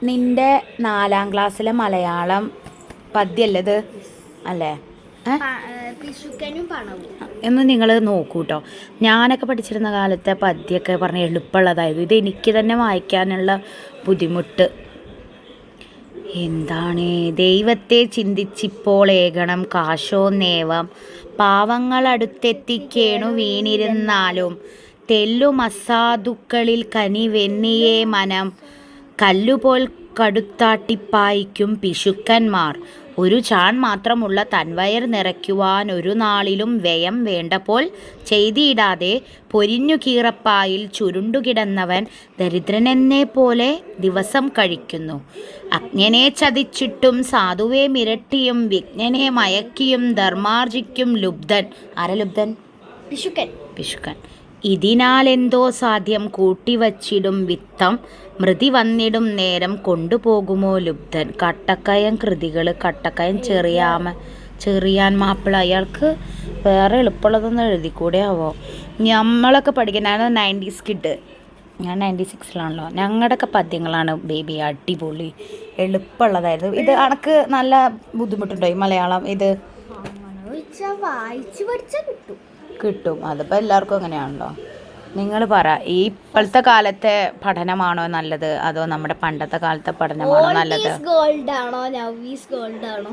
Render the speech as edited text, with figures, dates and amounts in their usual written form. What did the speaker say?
നിന്റെ 4ാം ക്ലാസ്സിലെ മലയാളം പദ്യമല്ലത് അല്ലേ? എന്ന് നിങ്ങൾ നോക്കൂ കേട്ടോ. ഞാനൊക്കെ പഠിച്ചിരുന്ന കാലത്തെ പദ്യമൊക്കെ പറഞ്ഞ് എളുപ്പമുള്ളതായിരുന്നു. ഇത് എനിക്ക് തന്നെ വായിക്കാനുള്ള ബുദ്ധിമുട്ട്. എന്താണ്? ദൈവത്തെ ചിന്തിച്ചിപ്പോൾ ഏകണം കാശോ നേവം പാവങ്ങളടുത്തെത്തിക്കേണു വീണിരുന്നാലും തെല്ലും അസാധുക്കളിൽ കനിവെന്നിയേ മനം കല്ലുപോൽ കടുത്താട്ടിപ്പായിക്കും പിശുക്കന്മാർ. ഒരു ചാൺ മാത്രമുള്ള തൻവയർ നിറയ്ക്കുവാൻ ഒരു നാളിലും വ്യയം വേണ്ടപ്പോൾ ചെയ്തിടാതെ പൊരിഞ്ഞു കീറപ്പായിൽ ചുരുണ്ടുകിടന്നവൻ ദരിദ്രനെന്നെ പോലെ ദിവസം കഴിക്കുന്നു. അജ്ഞനെ ചതിച്ചിട്ടും സാധുവെ മിരട്ടിയും വിജ്ഞനെ മയക്കിയും ധർമാർജിക്കും ലുബ്ധൻ. ആരലുബ്ധൻ? പിശുക്കൻ. ഇതിനാലെന്തോ സാധ്യം കൂട്ടിവച്ചിടും വിത്തം മൃതി വന്നിടും നേരം കൊണ്ടുപോകുമോ ലുബ്ധൻ. കട്ടക്കയം കൃതികൾ. കട്ടക്കയം ചെറിയാൻ മാപ്പിള. അയാൾക്ക് വേറെ എളുപ്പമുള്ളതൊന്നും എഴുതിക്കൂടെ ആവോ? നമ്മളൊക്കെ പഠിക്കുന്ന 90s കിഡ്. ഞാൻ 96-ലാണല്ലോ. ഞങ്ങളുടെയൊക്കെ പദ്യങ്ങളാണ് ബേബി അടിപൊളി, എളുപ്പമുള്ളതായിരുന്നു. ഇത് അനക്ക് നല്ല ബുദ്ധിമുട്ടുണ്ടോ ഈ മലയാളം? ഇത് വായിച്ചു പഠിച്ചാൽ കിട്ടും. അതിപ്പോൾ എല്ലാവർക്കും അങ്ങനെയാണല്ലോ. നിങ്ങൾ പറ, ഈ ഇപ്പോഴത്തെ കാലത്തെ പഠനമാണോ നല്ലത് അതോ നമ്മുടെ പണ്ടത്തെ കാലത്തെ പഠനമാണോ നല്ലത്? ഗോൾഡ് ആണോ?